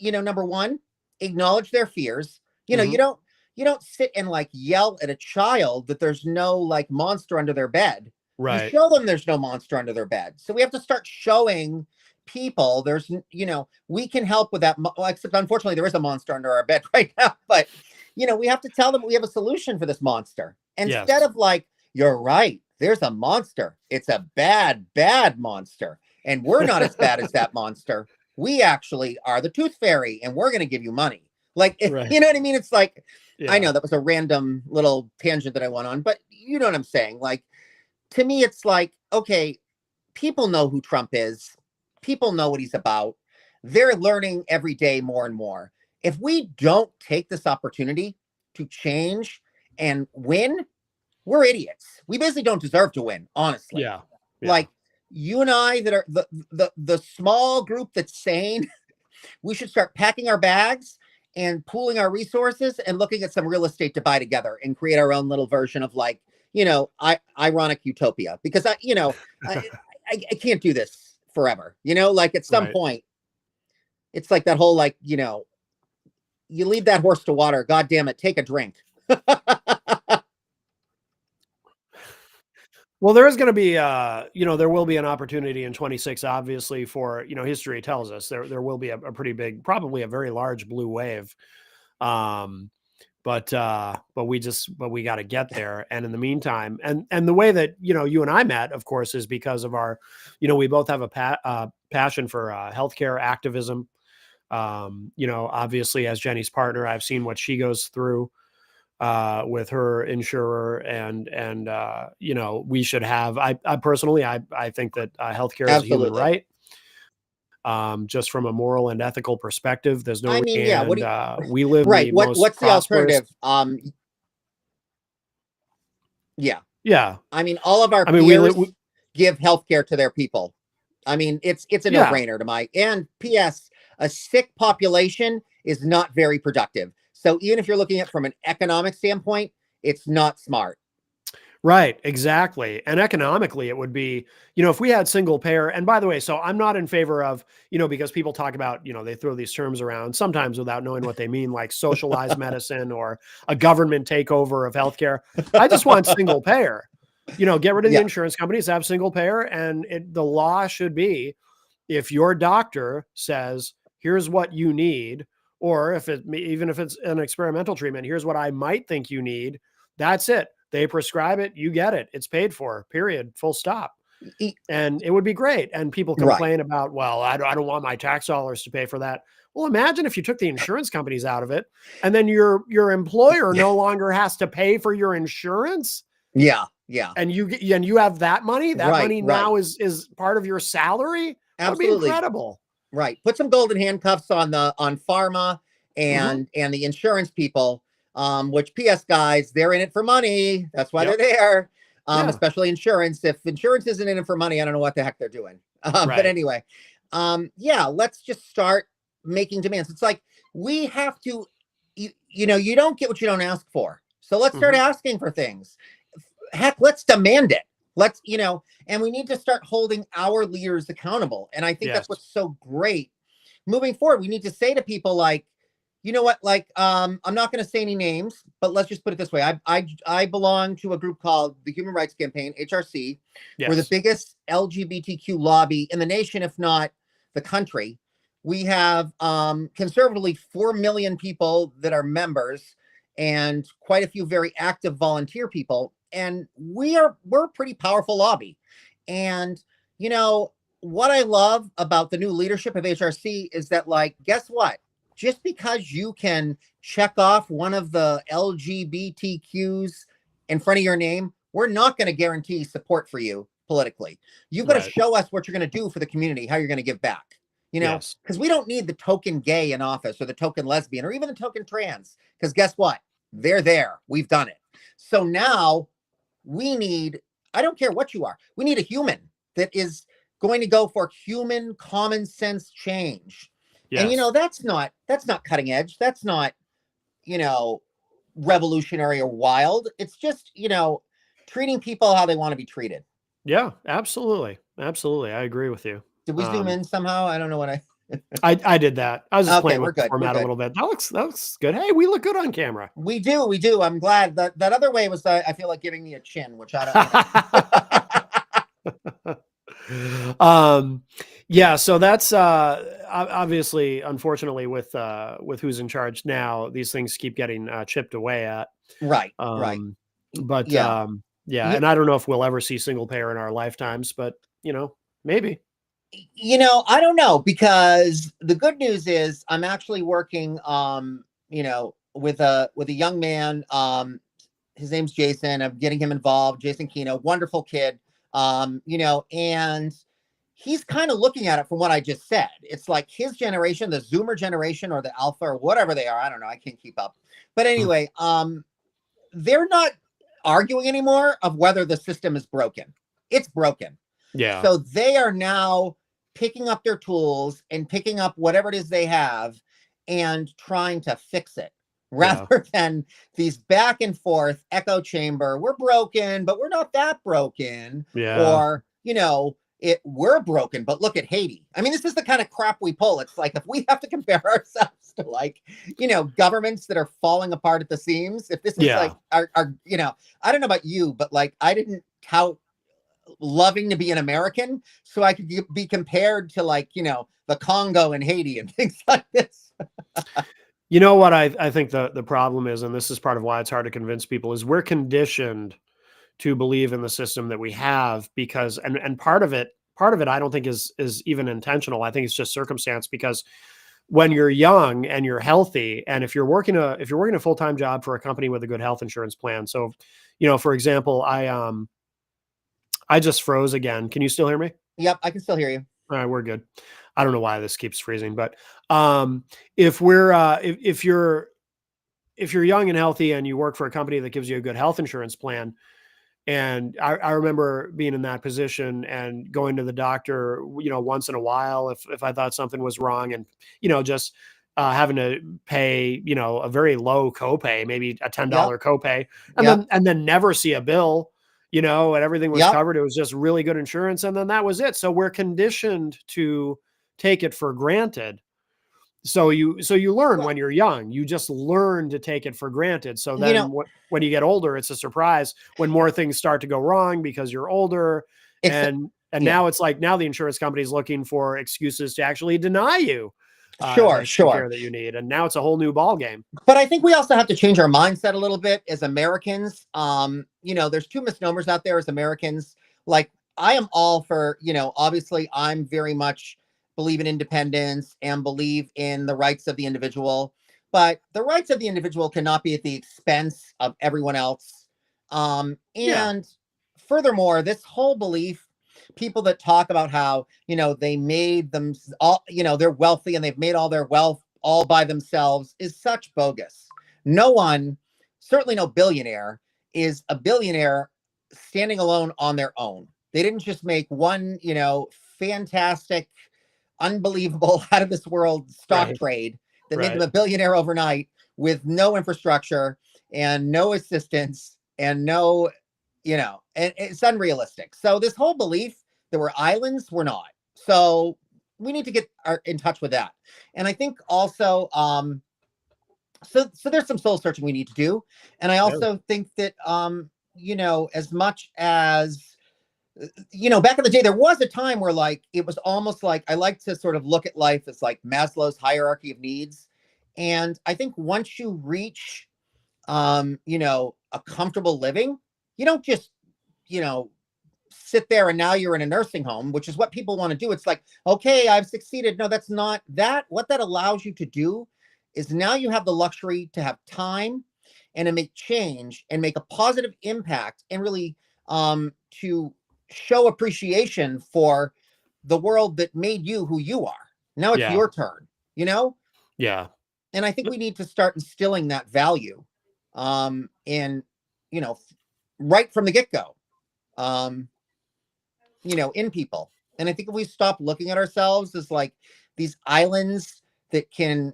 number one, acknowledge their fears. You don't sit and yell at a child that there's no monster under their bed. Right. You show them there's no monster under their bed. So we have to start showing people there's, we can help with that. Except unfortunately there is a monster under our bed right now, but we have to tell them we have a solution for this monster. Instead of you're right, there's a monster. It's a bad, bad monster. And we're not as bad as that monster. We actually are the tooth fairy and we're going to give you money. Right. You know what I mean? It's I know that was a random little tangent that I went on, but you know what I'm saying? To me, it's okay, people know who Trump is. People know what he's about. They're learning every day more and more. If we don't take this opportunity to change and win, we're idiots. We basically don't deserve to win, honestly. Yeah. You and I that are the small group that's sane, we should start packing our bags and pooling our resources and looking at some real estate to buy together and create our own little version of ironic utopia. Because I can't do this forever. At some point, it's like that whole you lead that horse to water. God damn it, take a drink. Well, there is going to be, there will be an opportunity in 26, obviously, for, history tells us there will be a pretty big, probably a very large blue wave. But we got to get there. And in the meantime, and the way that, you and I met, of course, is because of our, we both have a passion for healthcare activism. Obviously as Jenny's partner, I've seen what she goes through with her insurer, and we should have, I personally, I think that healthcare is a human right. Just from a moral and ethical perspective, there's no, we live right. What's the alternative? Yeah. I mean, all of our peers give healthcare to their people. I mean, it's a Yeah. no-brainer to my, and PS, a sick population is not very productive. So even if you're looking at from an economic standpoint, it's not smart. Right, exactly. And economically, it would be, if we had single payer, and by the way, so I'm not in favor of, because people talk about, they throw these terms around sometimes without knowing what they mean, like socialized medicine or a government takeover of healthcare. I just want single payer. Get rid of the Yeah. insurance companies, have single payer, and the law should be, if your doctor says, here's what you need, or even if it's an experimental treatment, here's what I might think you need. That's it. They prescribe it, you get it. It's paid for, period, full stop. And it would be great. And people Right. complain about, well, I don't want my tax dollars to pay for that. Well, imagine if you took the insurance companies out of it, and then your employer no longer has to pay for your insurance. Yeah. Yeah. And you have that money. That Right, money right. now is part of your salary. That would be Absolutely. incredible. Right. Put some golden handcuffs on pharma Mm-hmm. and the insurance people, which PS guys, they're in it for money. That's why Yep. they're there. Yeah. Especially insurance. If insurance isn't in it for money, I don't know what the heck they're doing. But Right. anyway, yeah, let's just start making demands. It's like we have to, you don't get what you don't ask for. So let's start asking for things. Heck, let's demand it. Let's, and we need to start holding our leaders accountable. And I think Yes. that's what's so great. Moving forward, we need to say to people like, you know what, like, I'm not going to say any names, but let's just put it this way. I belong to a group called the Human Rights Campaign, HRC. Yes. We're the biggest LGBTQ lobby in the nation, if not the country. We have conservatively 4 million people that are members and quite a few very active volunteer people. And we're a pretty powerful lobby. And, what I love about the new leadership of HRC is that, like, guess what? Just because you can check off one of the LGBTQs in front of your name, we're not going to guarantee support for you politically. You've got to show us what you're going to do for the community, how you're going to give back, Yes. because we don't need the token gay in office or the token lesbian or even the token trans, because guess what? They're there. We've done it. So now we need, I don't care what you are, we need a human that is going to go for human common sense change. Yes. And that's not cutting edge. That's not, revolutionary or wild. It's just, treating people how they want to be treated. Yeah, absolutely. Absolutely. I agree with you. Did we zoom in somehow? I don't know what I did that. I was just Okay, playing we're with the good, we're format a good. little bit. That looks good. Hey, we look good on camera. We do. I'm glad that other way was, I feel like giving me a chin, which I don't. Yeah, so that's obviously, unfortunately, with who's in charge now, these things keep getting chipped away at. Right, right. But Yeah. yeah, and I don't know if we'll ever see single payer in our lifetimes, but maybe. I don't know, because the good news is I'm actually working, with a young man. His name's Jason. I'm getting him involved. Jason Keno, wonderful kid. And he's kind of looking at it from what I just said. It's like his generation, the Zoomer generation or the Alpha or whatever they are. I don't know. I can't keep up. But anyway, they're not arguing anymore of whether the system is broken. It's broken. Yeah. So they are now picking up their tools and picking up whatever it is they have and trying to fix it, rather than these back and forth echo chamber. We're broken, but we're not that broken. Yeah. Or, we're broken, but look at Haiti. I mean, this is the kind of crap we pull. It's like, if we have to compare ourselves to, like, governments that are falling apart at the seams, if this is like our, I don't know about you, but like, I didn't tout loving to be an American so I could be compared to, like, the Congo and Haiti and things like this. You know what I think the problem is, and this is part of why it's hard to convince people, is we're conditioned to believe in the system that we have, because and part of it I don't think is even intentional. I think it's just circumstance, because when you're young and you're healthy, and if you're working a full-time job for a company with a good health insurance plan. So, for example, I just froze again. Can you still hear me? Yep, I can still hear you. All right, we're good. I don't know why this keeps freezing, but if you're young and healthy and you work for a company that gives you a good health insurance plan, And I remember being in that position and going to the doctor, once in a while if I thought something was wrong, and just having to pay, a very low copay, maybe a Yep. $10 copay, and Yep. then never see a bill, and everything was Yep. covered. It was just really good insurance, and then that was it. So we're conditioned to take it for granted. So you learn Well, when you're young. You just learn to take it for granted. So you then know, when you get older, it's a surprise when more things start to go wrong because you're older. it's And yeah. now it's like, now the insurance company is looking for excuses to actually deny you Sure, the sure. care that you need. And now it's a whole new ball game. But I think we also have to change our mindset a little bit as Americans. There's two misnomers out there as Americans. Like, I am all for, obviously I'm very much believe in independence and believe in the rights of the individual, but the rights of the individual cannot be at the expense of everyone else. Yeah. And furthermore, this whole belief, people that talk about how, they made them all, they're wealthy and they've made all their wealth all by themselves, is such bogus. No one, certainly no billionaire, is a billionaire standing alone on their own. They didn't just make one, fantastic, unbelievable, out of this world stock Right. trade that made them Right. a billionaire overnight with no infrastructure and no assistance and no, and it's unrealistic. So this whole belief that we're islands, we're not. So we need to get in touch with that. And I think also, so there's some soul searching we need to do. And I Yeah. also think that, as much as, back in the day, there was a time where like, it was almost like, I like to sort of look at life as like Maslow's hierarchy of needs. And I think once you reach, a comfortable living, you don't just, you know, sit there and now you're in a nursing home, which is what people want to do. It's like, okay, I've succeeded. No, that's not that. What that allows you to do is now you have the luxury to have time and to make change and make a positive impact and really to show appreciation for the world that made you who you are. Now it's Yeah. your turn, you know? Yeah. And I think we need to start instilling that value in, right from the get-go. Um, in people. And I think if we stop looking at ourselves as like these islands that can,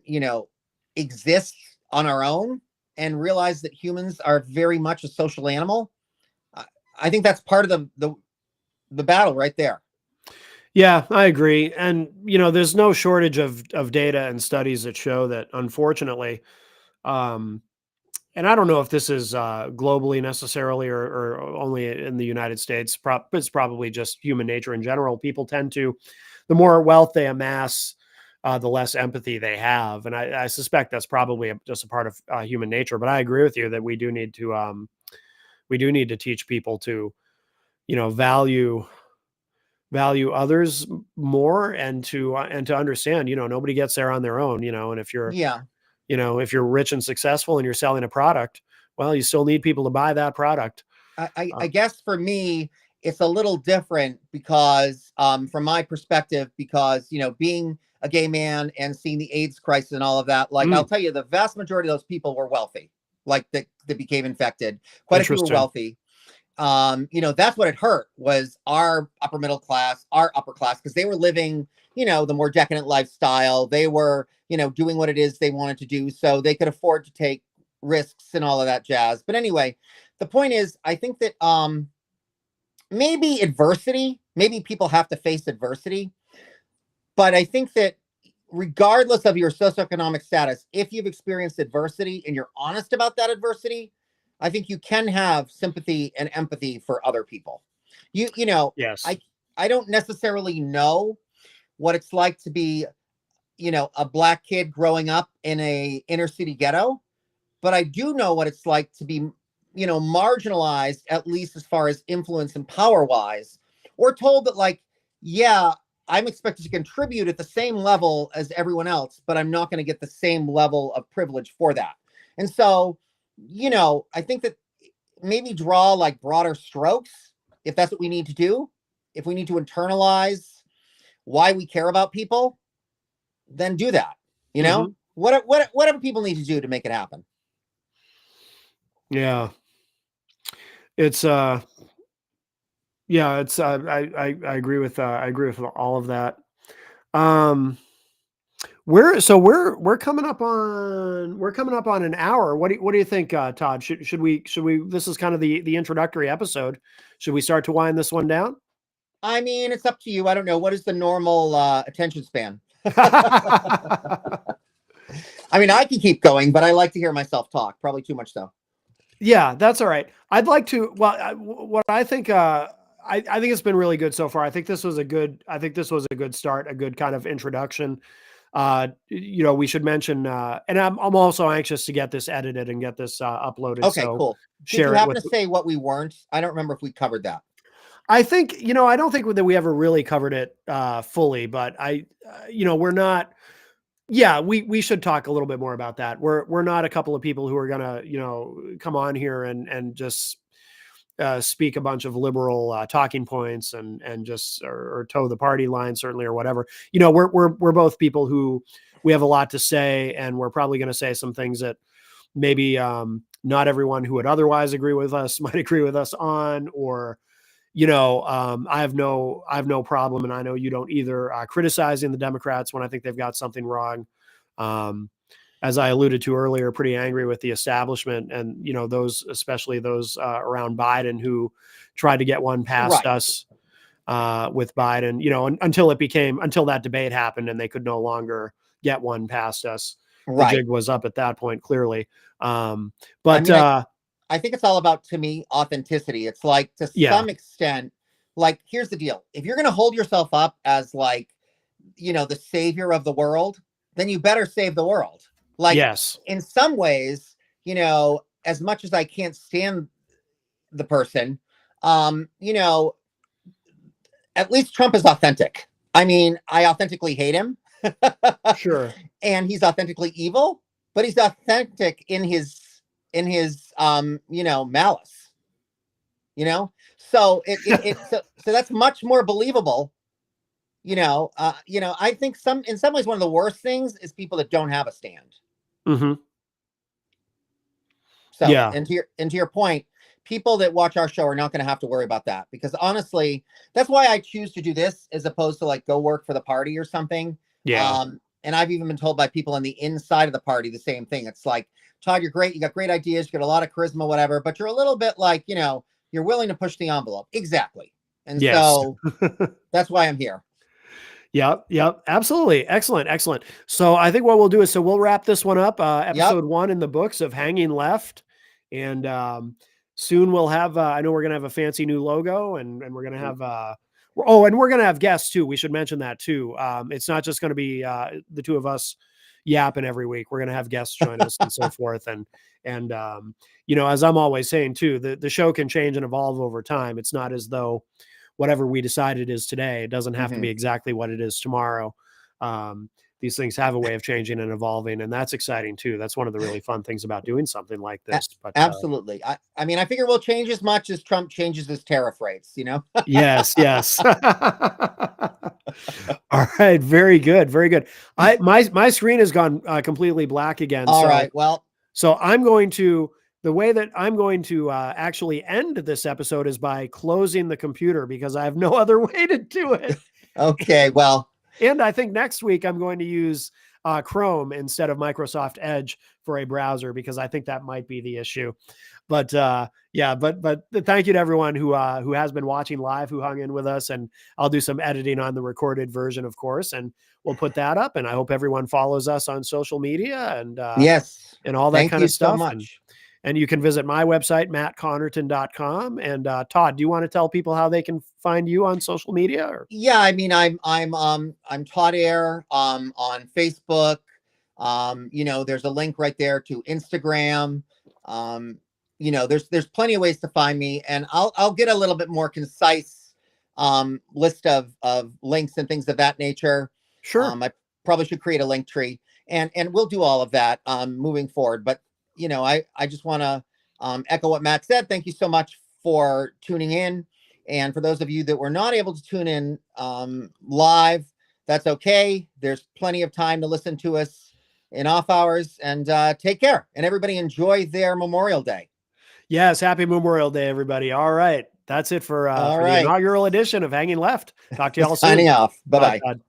exist on our own and realize that humans are very much a social animal, I, I think that's part of the battle right there. Yeah, I agree. And there's no shortage of data and studies that show that, unfortunately, um, and I don't know if this is globally necessarily, or only in the United States. It's probably just human nature in general. People tend to, the more wealth they amass, the less empathy they have, and I suspect that's probably just a part of human nature. But I agree with you that we do need to teach people to, value others more, and to understand, nobody gets there on their own, and if you're, Yeah. if you're rich and successful and you're selling a product, well, you still need people to buy that product. I guess for me, it's a little different because, from my perspective, because, being a gay man and seeing the AIDS crisis and all of that, like, I'll Mm, tell you, the vast majority of those people were wealthy, like that became infected. Quite a few were interesting. wealthy. That's what it hurt was our upper middle class, our upper class, because they were living, the more decadent lifestyle. They were, doing what it is they wanted to do. So they could afford to take risks and all of that jazz. But anyway, the point is, I think that maybe adversity, maybe people have to face adversity. But I think that regardless of your socioeconomic status, if you've experienced adversity and you're honest about that adversity, I think you can have sympathy and empathy for other people. You know, Yes. I don't necessarily know what it's like to be, a black kid growing up in a inner city ghetto, but I do know what it's like to be, marginalized, at least as far as influence and power wise, or told that, like, yeah, I'm expected to contribute at the same level as everyone else, but I'm not going to get the same level of privilege for that. And so, I think that maybe draw like broader strokes if that's what we need to do. If we need to internalize why we care about people, then do that. You know, Hmm. whatever people need to do to make it happen. Yeah. it's yeah, it's I agree with all of that. Um, we're coming up on an hour. What do you think, Todd? Should we? This is kind of the introductory episode. Should we start to wind this one down? I mean, it's up to you. I don't know. What is the normal attention span? I mean, I can keep going, but I like to hear myself talk. Probably too much, though. Yeah, that's all right. I'd like to. Well, what I think. I think it's been really good so far. I think this was a good. I think this was a good start, a good kind of introduction. We should mention, and I'm also anxious to get this edited and get this uploaded. Okay, So cool. Did you share it happen with. to say what we weren't? I don't remember if we covered that. I think I don't think that we ever really covered it fully, but we're not. Yeah, we should talk a little bit more about that. We're not a couple of people who are gonna come on here and just speak a bunch of liberal talking points and just or toe the party line, certainly, or whatever. We're both people who we have a lot to say, and we're probably going to say some things that maybe not everyone who would otherwise agree with us might agree with us on, or I have no problem, and I know you don't either, criticizing the Democrats when I think they've got something wrong. As I alluded to earlier, pretty angry with the establishment and, those, especially those around Biden who tried to get one past us with Biden, until that debate happened and they could no longer get one past us. The jig was up at that point, clearly. I think it's all about, to me, authenticity. It's like, to some extent, like, here's the deal. If you're going to hold yourself up as like, the savior of the world, then you better save the world. Like, yes. In some ways, as much as I can't stand the person, at least Trump is authentic. I mean, I authentically hate him. Sure. And he's authentically evil, but he's authentic in his malice, so so that's much more believable. I think in some ways, one of the worst things is people that don't have a stand. Mm-hmm. So, and to your point, people that watch our show are not going to have to worry about that, because honestly, that's why I choose to do this as opposed to like go work for the party or something. Yeah. And I've even been told by people on the inside of the party the same thing. It's like, Todd, you're great. You got great ideas. You got a lot of charisma, whatever, but you're a little bit like, you're willing to push the envelope. Exactly. And so that's why I'm here. Yep. Absolutely. Excellent. So I think what we'll do is, we'll wrap this one up. Episode 1 in the books of Hanging Left. And soon we'll have, I know we're going to have a fancy new logo, and we're going to have, and we're going to have guests too. We should mention that too. It's not just going to be the two of us yapping every week. We're going to have guests join us and so forth. And as I'm always saying too, the show can change and evolve over time. It's not as though whatever we decide it is today, it doesn't have to be exactly what it is tomorrow. These things have a way of changing and evolving, and that's exciting too. That's one of the really fun things about doing something like this. But absolutely. I mean, I figure we'll change as much as Trump changes his tariff rates, Yes. All right. Very good. My screen has gone completely black again. All right. Well, so the way that I'm going to actually end this episode is by closing the computer, because I have no other way to do it. Okay. Well, and I think next week I'm going to use Chrome instead of Microsoft Edge for a browser, because I think that might be the issue. But but thank you to everyone who has been watching live, who hung in with us, and I'll do some editing on the recorded version, of course, and we'll put that up. And I hope everyone follows us on social media and and all that kind of stuff. So much. And you can visit my website, mattconnarton.com. And Todd, do you want to tell people how they can find you on social media? Or? Yeah, I mean, I'm Todd Ayer on Facebook. There's a link right there to Instagram. There's plenty of ways to find me, and I'll get a little bit more concise list of links and things of that nature. Sure. I probably should create a link tree, and we'll do all of that moving forward. But I just want to echo what Matt said. Thank you so much for tuning in. And for those of you that were not able to tune in live, that's okay. There's plenty of time to listen to us in off hours, and take care. And everybody enjoy their Memorial Day. Yes, happy Memorial Day, everybody. All right. That's it All for the right. inaugural edition of Hanging Left. Talk to y'all soon. Signing off. Bye Bye, bye. Todd.